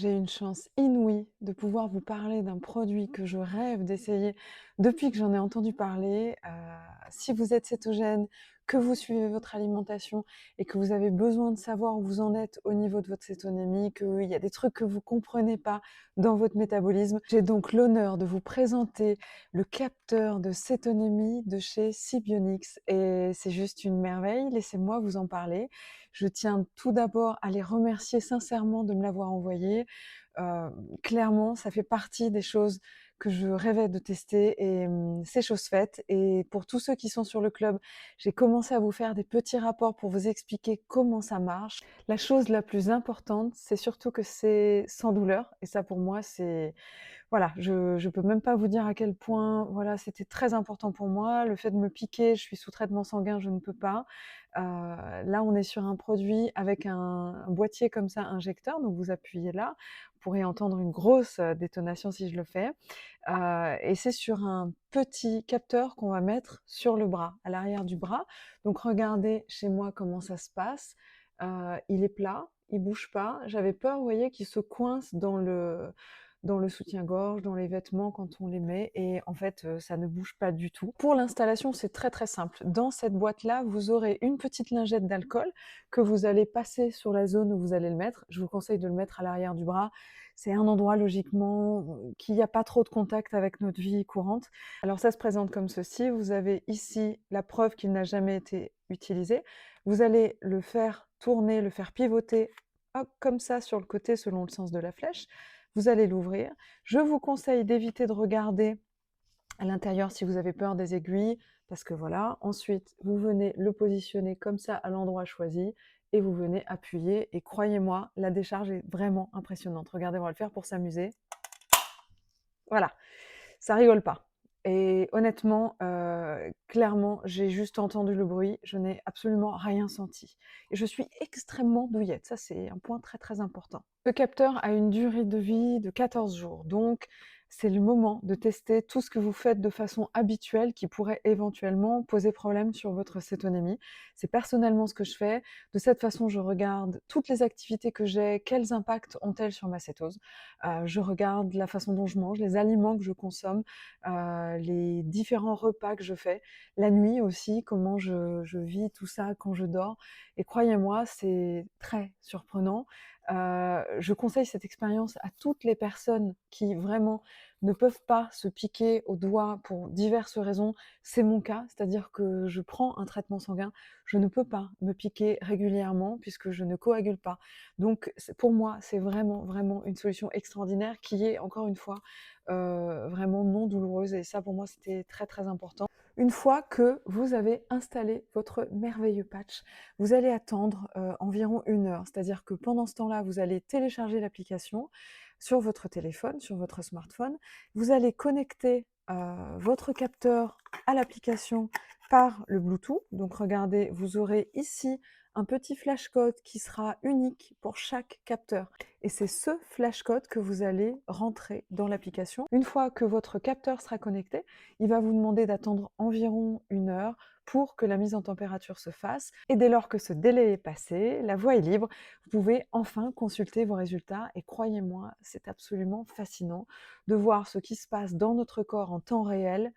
J'ai une chance inouïe de pouvoir vous parler d'un produit que je rêve d'essayer depuis que j'en ai entendu parler. Si vous êtes cétogène, que vous suivez votre alimentation et que vous avez besoin de savoir où vous en êtes au niveau de votre cétonémie, qu'il y a des trucs que vous comprenez pas dans votre métabolisme, j'ai donc l'honneur de vous présenter le capteur de cétonémie de chez Sibionics et c'est juste une merveille. Laissez-moi vous en parler. Je tiens tout d'abord à les remercier sincèrement de me l'avoir envoyé. Heu, Clairement, ça fait partie des choses que je rêvais de tester et c'est chose faite et pour tous ceux qui sont sur le club, j'ai commencé à vous faire des petits rapports pour vous expliquer comment ça marche. La chose la plus importante, c'est surtout que c'est sans douleur et ça pour moi, c'est voilà, je peux même pas vous dire à quel point, voilà, c'était très important pour moi. Le fait de me piquer, je suis sous traitement sanguin, je ne peux pas. Là, on est sur un produit avec un boîtier comme ça injecteur, donc vous appuyez là. Vous pourrez entendre une grosse, détonation si je le fais. Et c'est sur un petit capteur qu'on va mettre sur le bras, à l'arrière du bras. Donc regardez chez moi comment ça se passe. Il est plat, il bouge pas. J'avais peur, vous voyez, qu'il se coince dans le soutien-gorge, dans les vêtements quand on les met et en fait, ça ne bouge pas du tout. Pour l'installation, c'est très, très simple. Dans cette boîte-là, vous aurez une petite lingette d'alcool que vous allez passer sur la zone où vous allez le mettre. Je vous conseille de le mettre à l'arrière du bras. C'est un endroit logiquement, qui n'y a pas trop de contact avec notre vie courante. Alors ça se présente comme ceci. Vous avez ici la preuve qu'il n'a jamais été utilisé. Vous allez le faire tourner, le faire pivoter, hop, comme ça sur le côté selon le sens de la flèche. Vous allez l'ouvrir. Je vous conseille d'éviter de regarder à l'intérieur si vous avez peur des aiguilles, parce que voilà. Ensuite, vous venez le positionner comme ça à l'endroit choisi et vous venez appuyer et croyez-moi, la décharge est vraiment impressionnante. Regardez, on va le faire pour s'amuser. Voilà, ça rigole pas et honnêtement, clairement, j'ai juste entendu le bruit, je n'ai absolument rien senti et je suis extrêmement douillette, ça c'est un point très, très important. Ce capteur a une durée de vie de 14 jours, donc c'est le moment de tester tout ce que vous faites de façon habituelle qui pourrait éventuellement poser problème sur votre cétonémie. C'est personnellement ce que je fais. De cette façon, je regarde toutes les activités que j'ai, quels impacts ont-elles sur ma cétose. Je regarde la façon dont je mange, les aliments que je consomme, les différents repas que je fais. La nuit aussi, comment je vis tout ça quand je dors et croyez-moi, c'est très surprenant. Je conseille cette expérience à toutes les personnes qui vraiment ne peuvent pas se piquer au doigt pour diverses raisons. C'est mon cas, c'est-à-dire que je prends un traitement sanguin, je ne peux pas me piquer régulièrement puisque je ne coagule pas. Donc pour moi, c'est vraiment, vraiment une solution extraordinaire qui est, encore une fois, vraiment non douloureuse et ça pour moi, c'était très, très important. Une fois que vous avez installé votre merveilleux patch, vous allez attendre, environ 1 heure. C'est-à-dire que pendant ce temps-là, vous allez télécharger l'application sur votre téléphone, sur votre smartphone. Vous allez connecter, votre capteur à l'application par le Bluetooth. Donc regardez, vous aurez ici un petit flash code qui sera unique pour chaque capteur et c'est ce flash code que vous allez rentrer dans l'application. Une fois que votre capteur sera connecté, il va vous demander d'attendre environ 1 heure pour que la mise en température se fasse et dès lors que ce délai est passé, la voie est libre, vous pouvez enfin consulter vos résultats et croyez-moi, c'est absolument fascinant de voir ce qui se passe dans notre corps en temps réel.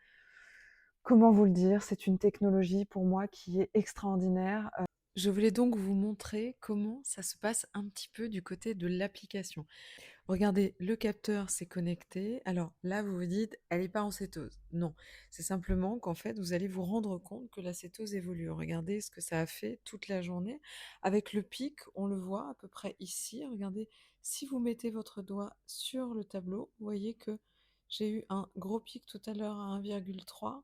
Comment vous le dire? C'est une technologie pour moi qui est extraordinaire. Je voulais donc vous montrer comment ça se passe un petit peu du côté de l'application. Regardez, le capteur s'est connecté. Alors là, vous vous dites, elle n'est pas en cétose. Non, c'est simplement qu'en fait, vous allez vous rendre compte que la cétose évolue. Regardez ce que ça a fait toute la journée. Avec le pic, on le voit à peu près ici. Regardez, si vous mettez votre doigt sur le tableau, vous voyez que j'ai eu un gros pic tout à l'heure à 1,3.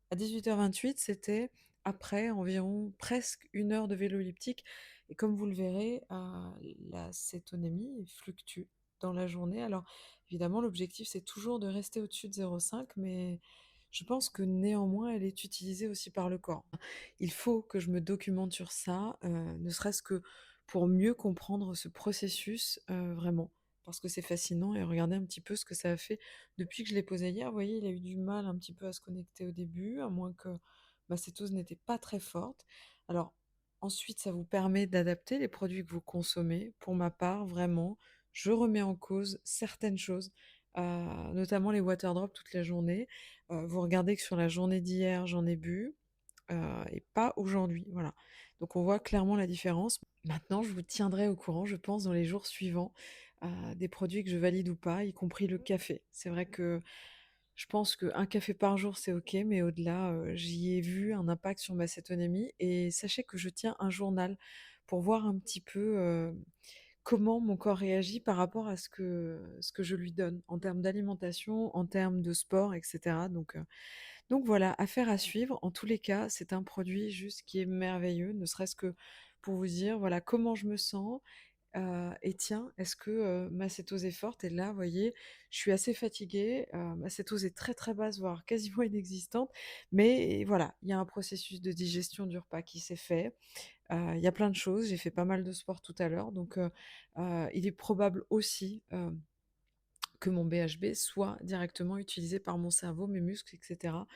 À 18h28, c'était après environ presque 1 heure de vélo elliptique. Et comme vous le verrez, la cétonémie fluctue dans la journée. Alors évidemment, l'objectif, c'est toujours de rester au-dessus de 0,5, mais je pense que néanmoins, elle est utilisée aussi par le corps. Il faut que je me documente sur ça, ne serait-ce que pour mieux comprendre ce processus, vraiment. Parce que c'est fascinant et regardez un petit peu ce que ça a fait depuis que je l'ai posé hier. Vous voyez, il a eu du mal un petit peu à se connecter au début, à moins que ma cétose n'était pas très forte. Alors ensuite, ça vous permet d'adapter les produits que vous consommez. Pour ma part, vraiment, je remets en cause certaines choses, notamment les water drops toute la journée. Vous regardez que sur la journée d'hier, j'en ai bu, et pas aujourd'hui, voilà. Donc on voit clairement la différence. Maintenant, je vous tiendrai au courant, je pense, dans les jours suivants, des produits que je valide ou pas, y compris le café. C'est vrai que je pense qu'un café par jour, c'est OK, mais au-delà, j'y ai vu un impact sur ma cétonémie et sachez que je tiens un journal pour voir un petit peu, comment mon corps réagit par rapport à ce que je lui donne en termes d'alimentation, en termes de sport et cetera. Donc voilà, affaire à suivre. En tous les cas, c'est un produit juste qui est merveilleux, ne serait-ce que pour vous dire, voilà, comment je me sens. Et tiens, est-ce que, ma cétose est forte? Et là, vous voyez, je suis assez fatiguée, ma cétose est très, très basse, voire quasiment inexistante. Mais voilà, il y a un processus de digestion du repas qui s'est fait. Il y a plein de choses, j'ai fait pas mal de sport tout à l'heure, il est probable aussi, que mon BHB soit directement utilisé par mon cerveau, mes muscles et cetera.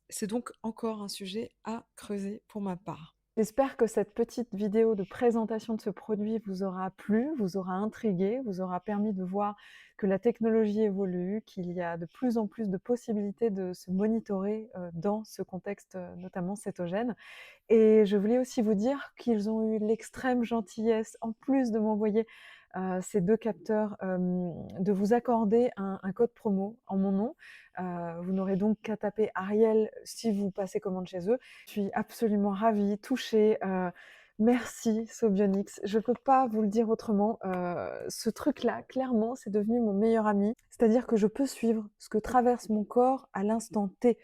C'est donc encore un sujet à creuser pour ma part. J'espère que cette petite vidéo de présentation de ce produit vous aura plu, vous aura intrigué, vous aura permis de voir que la technologie évolue, qu'il y a de plus en plus de possibilités de se monitorer, dans ce contexte, notamment cétogène. Et je voulais aussi vous dire qu'ils ont eu l'extrême gentillesse, en plus de m'envoyer, ces 2 capteurs, de vous accorder un code promo en mon nom. Vous n'aurez donc qu'à taper Ariel si vous passez commande chez eux. Je suis absolument ravie, touchée, merci Sobionics. Je peux pas vous le dire autrement, ce truc-là, clairement, c'est devenu mon meilleur ami. C'est-à-dire que je peux suivre ce que traverse mon corps à l'instant T.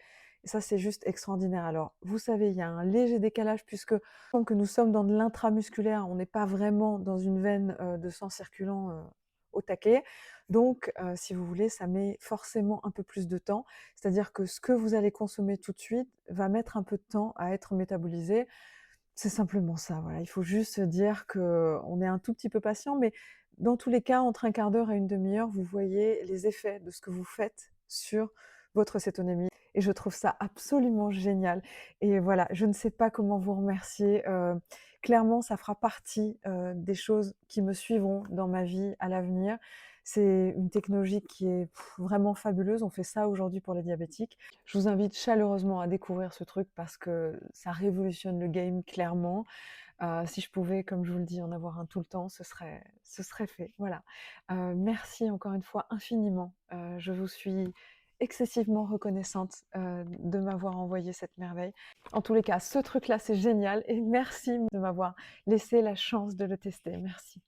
Et ça, c'est juste extraordinaire. Alors, vous savez, il y a un léger décalage puisque tant que nous sommes dans de l'intramusculaire, on n'est pas vraiment dans une veine de sang circulant au taquet. Donc, si vous voulez, ça met forcément un peu plus de temps. C'est-à-dire que ce que vous allez consommer tout de suite va mettre un peu de temps à être métabolisé. C'est simplement ça, voilà. Il faut juste se dire qu'on est un tout petit peu patient, mais dans tous les cas, entre un quart d'heure et une demi-heure, vous voyez les effets de ce que vous faites sur votre cétonémie et je trouve ça absolument génial et voilà, je ne sais pas comment vous remercier, clairement, ça fera partie, des choses qui me suivront dans ma vie à l'avenir. C'est une technologie qui est vraiment fabuleuse. On fait ça aujourd'hui pour les diabétiques. Je vous invite chaleureusement à découvrir ce truc parce que ça révolutionne le game clairement. Si je pouvais, comme je vous le dis, en avoir un tout le temps, ce serait fait, voilà. Merci encore une fois infiniment. Je vous suis excessivement reconnaissante, de m'avoir envoyé cette merveille. En tous les cas, ce truc-là, c'est génial et merci de m'avoir laissé la chance de le tester. Merci.